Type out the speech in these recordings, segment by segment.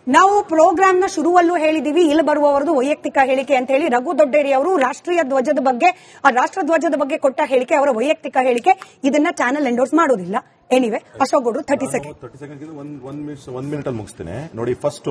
ನಾವು ಪ್ರೋಗ್ರಾಮ್ ನ ಶುರುವಲ್ಲೂ ಹೇಳಿದೀವಿ, ಇಲ್ಲಿ ಬರುವವರದು ವೈಯಕ್ತಿಕ ಹೇಳಿಕೆ ಅಂತ ಹೇಳಿ. ರಘು ದೊಡ್ಡೇರಿ ಅವರು ರಾಷ್ಟ್ರೀಯ ಧ್ವಜದ ಬಗ್ಗೆ, ಆ ರಾಷ್ಟ್ರ ಧ್ವಜದ ಬಗ್ಗೆ ಕೊಟ್ಟ ಹೇಳಿಕೆ ಅವರ ವೈಯಕ್ತಿಕ ಹೇಳಿಕೆ. ಇದನ್ನ ಚಾನೆಲ್ ಎಂಡೋರ್ಸ್ ಮಾಡೋದಿಲ್ಲ. ಎನಿವೆ, ಅಶೋಕ್ ಗೌಡ್ರು 30 ಸೆಕೆಂಡ್ ಒಂದ್ ಮಿನಿಟ್ ಅಲ್ಲಿ ಮುಗಿಸ್ತೇನೆ ನೋಡಿ. ಫಸ್ಟ್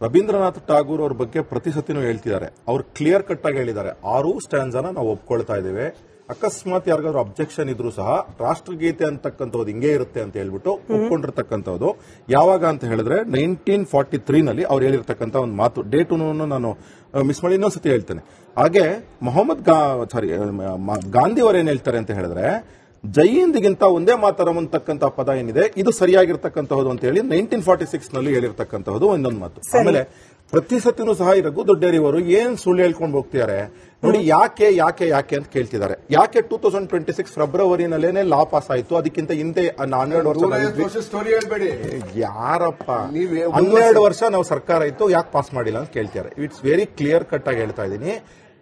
ರವೀಂದ್ರನಾಥ್ ಟಾಗೂರ್ ಅವ್ರ ಬಗ್ಗೆ ಪ್ರತಿ ಸತಿನೂ ಹೇಳ್ತಿದ್ದಾರೆ. ಅವ್ರು ಕ್ಲಿಯರ್ ಕಟ್ ಆಗಿ ಹೇಳಿದ್ದಾರೆ, 6 ಸ್ಟ್ಯಾನ್ಸ್ನ ನಾವು ಒಪ್ಕೊಳ್ತಾ ಇದ್ದೇವೆ. ಅಕಸ್ಮಾತ್ ಯಾರಿಗಾದ್ರು ಅಬ್ಜೆಕ್ಷನ್ ಇದ್ರೂ ಸಹ ರಾಷ್ಟ್ರಗೀತೆ ಅಂತಕ್ಕಂಥದ್ದು ಹಿಂಗೆ ಇರುತ್ತೆ ಅಂತ ಹೇಳ್ಬಿಟ್ಟು ಒಪ್ಕೊಂಡಿರ್ತಕ್ಕಂಥದ್ದು. ಯಾವಾಗ ಅಂತ ಹೇಳಿದ್ರೆ 1943 ನಲ್ಲಿ ಅವ್ರು ಹೇಳಿರ್ತಕ್ಕಂಥ ಒಂದು ಮಾತು. ಡೇಟು ನಾನು ಮಿಸ್ ಮಾಡಿ ಇನ್ನೊಂದ್ಸತಿ ಹೇಳ್ತೇನೆ. ಹಾಗೆ ಗಾಂಧಿ ಅವರು ಏನ್ ಹೇಳ್ತಾರೆ ಅಂತ ಹೇಳಿದ್ರೆ, ಜೈ ಹಿಂದ್ಗಿಂತ ಒಂದೇ ಮಾತರಂ ಅಂತಕ್ಕಂಥ ಪದ ಏನಿದೆ ಇದು ಸರಿಯಾಗಿರ್ತಕ್ಕಂಥದ್ದು ಅಂತ ಹೇಳಿ 1946 ನಲ್ಲಿ ಹೇಳಿರ್ತಕ್ಕಂಥದ್ದು ಒಂದೊಂದು ಮಾತು. ಆಮೇಲೆ ಪ್ರತಿ ಸತಿನೂ ಸಹ ಈ ರಘು ದೊಡ್ಡೇರಿ ಅವರು ಏನ್ ಸುಳ್ಳು ಹೇಳ್ಕೊಂಡು ಹೋಗ್ತಿದ್ದಾರೆ ನೋಡಿ. ಯಾಕೆ ಯಾಕೆ ಯಾಕೆ ಅಂತ ಕೇಳ್ತಿದ್ದಾರೆ. ಯಾಕೆ 2026 ಫೆಬ್ರವರಿನಲ್ಲೇನೆ ಲಾ ಪಾಸ್ ಆಯ್ತು, ಅದಕ್ಕಿಂತ ಹಿಂದೆ 12 ವರ್ಷ ಸ್ಟೋರಿ ಹೇಳ್ಬೇಡಿ. ಯಾರಪ್ಪ 12 ವರ್ಷ ನಾವು ಸರ್ಕಾರ ಇತ್ತು, ಯಾಕೆ ಪಾಸ್ ಮಾಡಿಲ್ಲ ಅಂತ ಕೇಳ್ತಿದ್ದಾರೆ. ಇಟ್ಸ್ ವೆರಿ ಕ್ಲಿಯರ್ ಕಟ್ ಆಗಿ ಹೇಳ್ತಾ ಇದ್ದೀನಿ.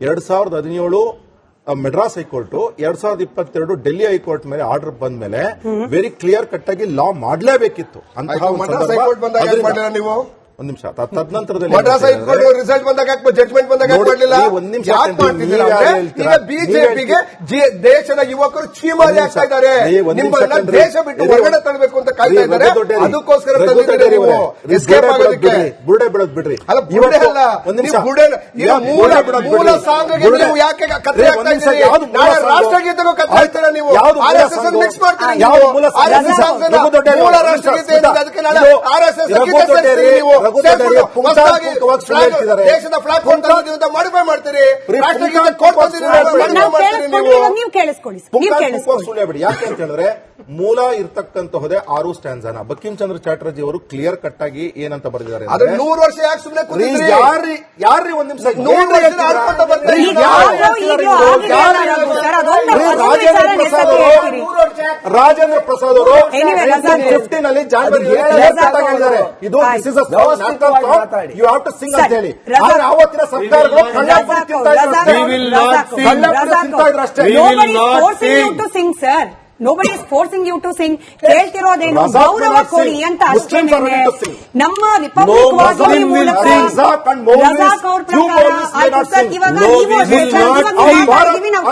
2017 ಮೆಡ್ರಾಸ್ ಹೈಕೋರ್ಟ್, 2022 ಡೆಲ್ಲಿ ಹೈಕೋರ್ಟ್ ಮೇಲೆ ಆರ್ಡರ್ ಬಂದ ಮೇಲೆ ವೆರಿ ಕ್ಲಿಯರ್ ಕಟ್ ಆಗಿ ಲಾ ಮಾಡಲೇಬೇಕಿತ್ತು. ನೀವು ಒಂದ್ ನಿಮಿಷ, ತದನಂತರದಲ್ಲಿ ರಿಸಲ್ಟ್ ಬಂದಾಗ ಜಡ್ಜ್ಮೆಂಟ್ ಬಂದಾಗ ಒಂದ್ ನಿಮಿಷ, ಬಿಜೆಪಿಗೆ ದೇಶದ ಯುವಕರು ಚೀಮಾರಿ ಆಗ್ತಾ ಇದ್ದಾರೆ. ನಿಮ್ಮನ್ನ ದೇಶ ಬಿಟ್ಟು ಹೊರಗಡೆ ತರಬೇಕು ಅಂತ ಕಾಯ್ತಾ ಇದ್ದಾರೆ. ಅದಕ್ಕೋಸ್ಕರ ಬುರುಡೆ ಬಿಡೋದ್ ಬಿಡ್ರಿ. ಮೂಲ ಸಾಂಗ್ಗೆ ನೀವು ಯಾಕೆ ಕತ್ತೆ ಆಗ್ತಾ ಇದ್ದೀರಿ? ರಾಷ್ಟ್ರಗೀತೆಗೂ ಕತ್ತೆ ಆಗ್ತೀರಾ ನೀವು? RSS ಮಿಕ್ಸ್ ಮಾಡ್ತೀರಿ. ಮೂಲ ರಾಷ್ಟ್ರಗೀತೆ ಅದಕ್ಕೆ ನಾಳೆ RSS ನೀವು ದೇಶದ ಫ್ಲಾಗ್ ಮಾಡಿಫೈ ಮಾಡ್ತೀರಿ. ರಾಷ್ಟ್ರಗೀತೆ ಕೋರ್ಟ್ ನೀವು ಕೇಳಿಸ್ಕೊಳ್ಳಿ. ಯಾಕೆ ಅಂತ ಹೇಳಿದ್ರೆ ಮೂಲ ಇರ್ತಕ್ಕಂತಹದೇ 6 ಸ್ಟ್ಯಾನ್ಸ್ನ. ಬಂಕಿಂ ಚಂದ್ರ ಚಾಟರ್ಜಿ ಅವರು ಕ್ಲಿಯರ್ ಕಟ್ ಆಗಿ ಏನಂತ ಬರೆದಿದ್ದಾರೆ, 100 ವರ್ಷ ಯಾಕೆ ಸುಮ್ಮನೆ ಕೂತಿದ್ರಿ? ಯಾರ್ರಿ ಒಂದ್ ನಿಮಿಷ, ರಾಜೇಂದ್ರ ಪ್ರಸಾದ್ ಅವರು 2015 ನಲ್ಲಿ ಜಾನ್ವರಿ 7 ಹೇಳಿದ್ದಾರೆ, ಇದು ಯು ಹ್ಯಾವ್ ಟು ಸಿಂಗ್ ಅಂತ ಹೇಳಿ. ಆದ್ರೆ ಆವತ್ತಿನ ಸರ್ಕಾರಗಳು Nobody is forcing you to sing. ಕೇಳ್ತಿರೋದೇನು ಗೌರವ ಕೊಡಿ ಅಂತ ಅಷ್ಟೇ. ನಮ್ಮ ರಿಪಬ್ಲಿಕ್ ವಾಹಿನಿ ಮೂಲಕ ರಜಾಕ್ ಅವ್ರ ಪ್ರಕಾರ ಆಯ್ತು ಸರ್. ಇವಾಗ ನಾವು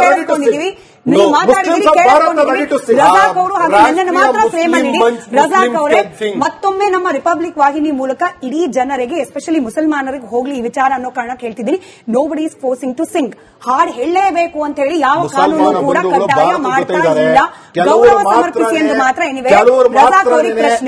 ಕೇಳಿಸ್ಕೊಂಡಿದೀವಿ, ನೀವು ಮಾತಾಡಿದ್ರಿ, ಕೇಳಿಸ್ಕೊಂಡಿದ್ವಿ. ರಜಾಕ್ ಅವರು ಹಾಗೆ ನನ್ನನ್ನು ಮಾತ್ರ ಫ್ರೇಮ್ ಮಾಡಿ. ರಜಾಕ್ ಅವರೇ, ಮತ್ತೊಮ್ಮೆ ನಮ್ಮ ರಿಪಬ್ಲಿಕ್ ವಾಹಿನಿ ಮೂಲಕ ಇಡೀ ಜನರಿಗೆ, ಎಸ್ಪೆಷಲಿ ಮುಸಲ್ಮಾನರಿಗೆ ಹೋಗ್ಲಿ ಈ ವಿಚಾರ ಅನ್ನೋ ಕಾರಣ ಕೇಳ್ತಿದ್ದೀನಿ. Nobody is forcing to sing. ಹಾಡು ಹೇಳಲೇಬೇಕು ಅಂತ ಹೇಳಿ ಯಾವ ಕಾನೂನು ಕೂಡ ಕಡ್ಡಾಯ ಮಾಡ್ತಾ ಇಲ್ಲ. ಗೌರವ ಸಮರ್ಪಿಸಿ ಎಂದು ಮಾತ್ರ. ಎನಿವೆ, ರಜಾಕ್ ಅವರಿಗೆ ಪ್ರಶ್ನೆ.